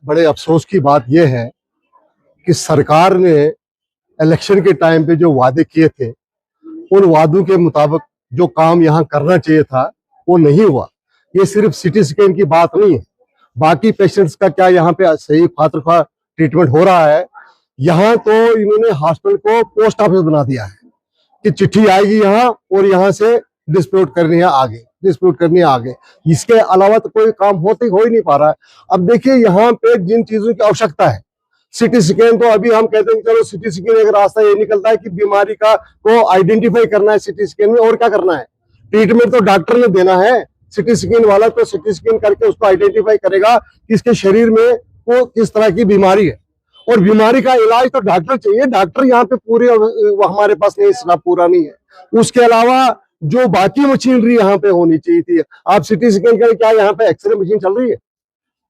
बड़े अफसोस की बात यह है कि सरकार ने इलेक्शन के टाइम पे जो वादे किए थे उन वादों के मुताबिक जो काम यहाँ करना चाहिए था वो नहीं हुआ। ये सिर्फ सिटी स्कैन की बात नहीं है, बाकी पेशेंट्स का क्या यहाँ पे सही खातिर ट्रीटमेंट हो रहा है। यहाँ तो इन्होंने हॉस्पिटल को पोस्ट ऑफिस बना दिया है कि चिट्ठी आएगी यहाँ और यहाँ से डिस्प्यूट करनी है आगे। इसके अलावा तो कोई काम हो ही नहीं पा रहा है। अब देखिए यहाँ पे जिन चीजों की आवश्यकता है, सिटी स्कैन तो अभी हम कहते हैं चलो सिटी स्कैन एक रास्ता ये निकलता है कि बीमारी का को आइडेंटिफाई करना है सिटी स्कैन में, और क्या करना है, ट्रीटमेंट तो डॉक्टर ने देना है। सिटी स्कैन वाला तो सिटी स्कैन करके उसको आइडेंटिफाई करेगा कि इसके शरीर में वो किस तरह की बीमारी है, और बीमारी का इलाज तो डॉक्टर चाहिए। डॉक्टर यहाँ पे पूरे हमारे पास नहीं, इतना पूरा नहीं है। उसके अलावा जो बाकी मशीनरी यहाँ पे होनी चाहिए थी, आप सिटी स्कैन करें, क्या यहाँ पे एक्सरे मशीन चल रही है?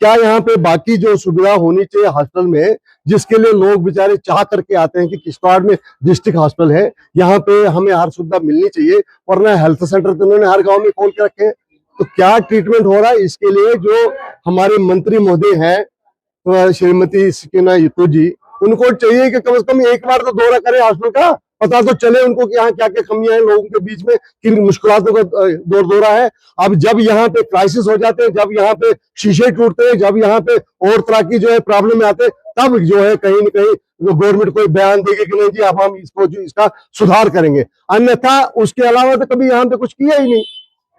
क्या यहाँ पे बाकी जो सुविधा होनी चाहिए हॉस्पिटल में, जिसके लिए लोग बेचारे चाह करके आते हैं कि किश्तवाड़ में डिस्ट्रिक्ट हॉस्पिटल है, यहाँ पे हमें हर सुविधा मिलनी चाहिए, वरना हेल्थ सेंटर तो उन्होंने हर गांव में खोल के रखे हैं। तो क्या ट्रीटमेंट हो रहा है, इसके लिए जो हमारे मंत्री महोदय हैं श्रीमती सकीना यतू जी, उनको चाहिए कि कम से कम एक बार तो दौरा करें हॉस्पिटल का, पता तो चले उनको कि यहाँ क्या क्या कमियां हैं, लोगों के बीच में किन मुश्किलातों का दौरा है। अब जब यहाँ पे क्राइसिस हो जाते हैं, जब यहाँ पे शीशे टूटते हैं, जब यहाँ पे और तरह की जो है प्रॉब्लम आते हैं, तब जो है कहीं न कहीं गवर्नमेंट कोई बयान देगी कि नहीं जी अब हम इसको जो इसका सुधार करेंगे, अन्यथा उसके अलावा तो कभी यहाँ पे कुछ किया ही नहीं।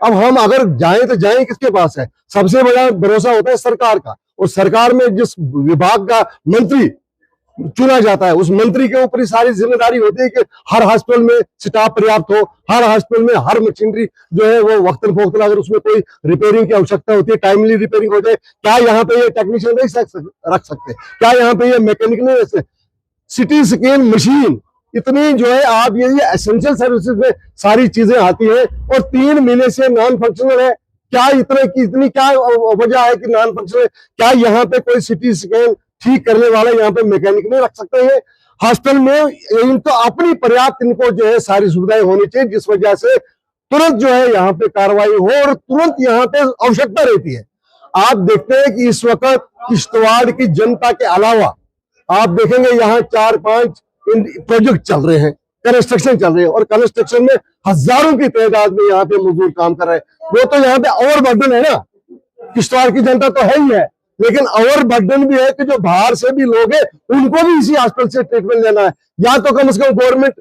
अब हम अगर जाएं तो जाएं किसके पास है? सबसे बड़ा भरोसा होता है सरकार का, और सरकार में जिस विभाग का मंत्री चुना जाता है उस मंत्री के ऊपर ही सारी जिम्मेदारी होती है कि हर हॉस्पिटल में स्टाफ पर्याप्त हो, हर हॉस्पिटल में हर मशीनरी जो है वो वक्तन फोक्तन, अगर उसमें कोई रिपेयरिंग की आवश्यकता होती है टाइमली रिपेयरिंग हो जाए। क्या यहाँ पे ये टेक्नीशियन नहीं रख सकते? क्या यहाँ पे ये मैकेनिक नहीं रख सकते? सिटी स्कैन मशीन इतनी जो है, आप ये एसेंशियल सर्विसेज में सारी चीजें आती है और 3 महीने से नॉन फंक्शनल है। क्या इतनी क्या वजह है कि नॉन फंक्शनल? क्या यहाँ पे कोई सिटी स्कैन ठीक करने वाला यहाँ पे मैकेनिक नहीं रख सकते हैं हॉस्पिटल में? इनको अपनी पर्याप्त इनको जो है सारी सुविधाएं होनी चाहिए, जिस वजह से तुरंत जो है यहाँ पे कार्रवाई हो और तुरंत यहाँ पे आवश्यकता रहती है। आप देखते हैं कि इस वक्त किश्तवाड़ की जनता के अलावा आप देखेंगे यहाँ 4-5 प्रोजेक्ट चल रहे हैं, कंस्ट्रक्शन चल रहे हैं, और कंस्ट्रक्शन में हजारों की तादाद में यहाँ पे मजदूर काम कर रहे हैं। वो तो यहाँ पे और बर्डन है ना, किश्तवाड़ की जनता तो है ही है, लेकिन और बर्डन भी है कि जो बाहर से भी लोग हैं उनको भी इसी हॉस्पिटल से ट्रीटमेंट लेना है। या तो कम से कम गवर्नमेंट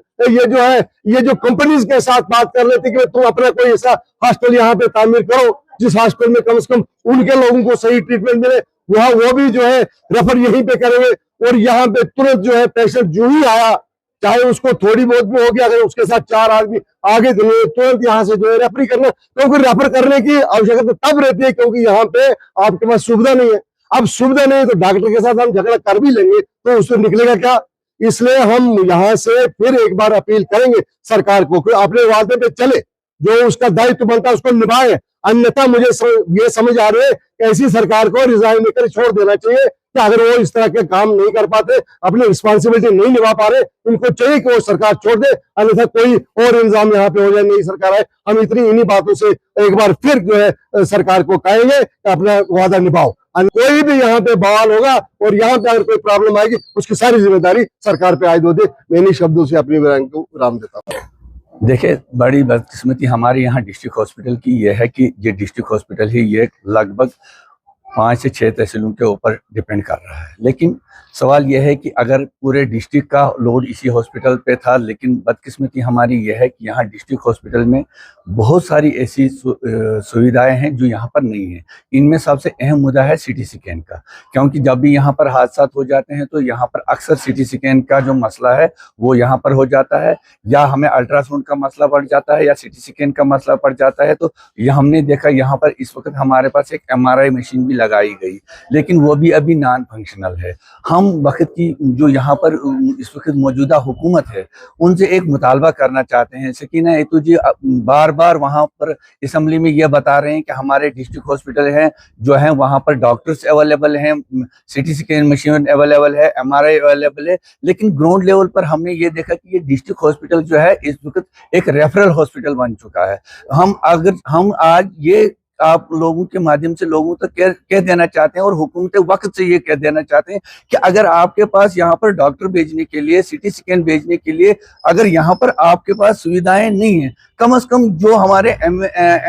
ये जो कंपनीज के साथ बात कर लेती कि तुम अपना कोई ऐसा हॉस्पिटल यहाँ पे तामीर करो जिस हॉस्पिटल में कम से कम उनके लोगों को सही ट्रीटमेंट मिले, वहां वो भी जो है रेफर यहीं पे करेंगे, और यहाँ पे तुरंत जो है पेशेंट जो ही आया, चाहे उसको थोड़ी बहुत भी हो गया, अगर उसके साथ 4 आदमी आगे तुरंत यहाँ से जो है रेफरी करना, क्योंकि रेफर करने की आवश्यकता तब रहती है क्योंकि यहाँ पे आपके पास सुविधा नहीं है। अब सुविधा नहीं है तो डॉक्टर के साथ हम झगड़ा कर भी लेंगे तो उससे निकलेगा क्या? इसलिए हम यहाँ से फिर एक बार अपील करेंगे सरकार को कि अपने वादे पे चले, जो उसका दायित्व बनता है उसको निभाए, अन्यथा मुझे ये समझ आ रही है कि ऐसी सरकार को रिजाइन लेकर छोड़ देना चाहिए कि अगर वो इस तरह के काम नहीं कर पाते, अपनी रिस्पॉन्सिबिलिटी नहीं निभा पा रहे, इनको चाहिए कि वो सरकार छोड़ दे, अन्यथा कोई और इंतजाम यहाँ पे हो जाए, नई सरकार आए। हम इन्हीं बातों से एक बार फिर जो है सरकार को कहेंगे कि अपना वादा निभाओ, कोई भी यहाँ पे बवाल होगा और यहाँ पे अगर कोई प्रॉब्लम आएगी उसकी सारी जिम्मेदारी सरकार पे आयद होती। मैं इन्हीं शब्दों से अपनी बयान को विराम देता हूँ। देखिए, बड़ी बदकिस्मती हमारे यहाँ डिस्ट्रिक्ट हॉस्पिटल की यह है कि ये डिस्ट्रिक्ट हॉस्पिटल ही ये लगभग 5 से 6 तहसीलों के ऊपर डिपेंड कर रहा है। लेकिन सवाल यह है कि अगर पूरे डिस्ट्रिक्ट का लोड इसी हॉस्पिटल पे था, लेकिन बदकिस्मती हमारी यह है कि यहाँ डिस्ट्रिक्ट हॉस्पिटल में बहुत सारी ऐसी सुविधाएं हैं जो यहाँ पर नहीं है। इनमें सबसे अहम मुद्दा है सिटी स्कैन का, क्योंकि जब भी यहाँ पर हादसा हो जाते हैं तो यहाँ पर अक्सर सिटी स्कैन का जो मसला है वो यहाँ पर हो जाता है, या हमें अल्ट्रासाउंड का मसला बढ़ जाता है या सिटी स्कैन का मसला पड़ जाता है। तो ये हमने देखा यहाँ पर इस वक्त हमारे पास एक MRI मशीन भी लगाई गई, लेकिन वो भी अभी नॉन फंक्शनल है। हम वक्त की जो यहाँ पर इस वक्त मौजूदा हुकूमत है उनसे एक मुतालबा करना चाहते हैं। सकीना यतू जी बार बार वहाँ पर असम्बली में ये बता रहे हैं कि हमारे डिस्ट्रिक्ट हॉस्पिटल हैं जो हैं वहाँ पर डॉक्टर्स अवेलेबल हैं, सिटी स्कैन मशीन अवेलेबल है, MRI अवेलेबल है, लेकिन ग्राउंड लेवल पर हमने ये देखा कि ये डिस्ट्रिक्ट हॉस्पिटल जो है इस वक्त एक रेफरल हॉस्पिटल बन चुका है। हम आज ये आप लोगों के माध्यम से लोगों तक कह देना चाहते हैं और हुकूमत वक्त से ये कह देना चाहते हैं कि अगर आपके पास यहाँ पर डॉक्टर भेजने के लिए, सिटी स्कैन भेजने के लिए अगर यहाँ पर आपके पास सुविधाएं नहीं है, कम से कम जो हमारे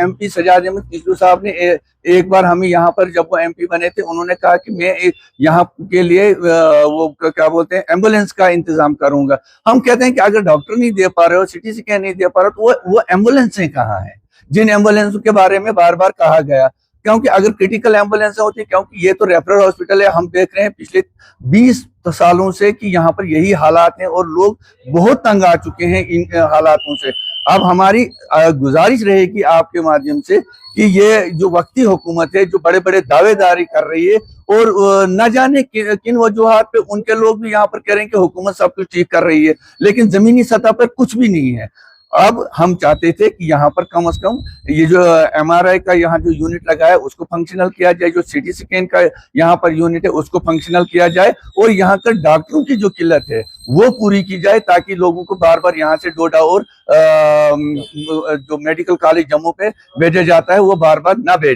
MP सजाद अहमद किशोर साहब ने एक बार हमें यहाँ पर जब वो MP बने थे, उन्होंने कहा कि मैं यहाँ के लिए वो क्या बोलते हैं एम्बुलेंस का इंतजाम करूंगा। हम कहते हैं कि अगर डॉक्टर नहीं दे पा रहे हो, सिटी स्कैन नहीं दे पा रहे हो, तो वो एम्बुलेंसें कहाँ हैं जिन एम्बुलेंस के बारे में बार बार कहा गया? क्योंकि अगर क्रिटिकल एम्बुलेंस होती, क्योंकि ये तो रेफरल हॉस्पिटल है, हम देख रहे हैं पिछले 20 सालों से कि यहाँ पर यही हालात हैं और लोग बहुत तंग आ चुके हैं इन हालातों से। अब हमारी गुजारिश रहेगी आपके माध्यम से कि ये जो वक्ती हुकूमत है, जो बड़े बड़े दावेदारी कर रही है और न जाने किन वजूहात पे उनके लोग भी यहाँ पर कह रहे हैं कि हुकूमत सब कुछ ठीक कर रही है, लेकिन जमीनी सतह पर कुछ भी नहीं है। अब हम चाहते थे कि यहाँ पर कम से कम ये जो MRI का यहाँ जो यूनिट लगा है उसको फंक्शनल किया जाए, जो सिटी स्कैन का यहाँ पर यूनिट है उसको फंक्शनल किया जाए और यहाँ कर डॉक्टरों की जो किल्लत है वो पूरी की जाए, ताकि लोगों को बार बार यहाँ से डोडा और जो मेडिकल कॉलेज जम्मू पे भेजा जाता है वो बार बार ना भेजे।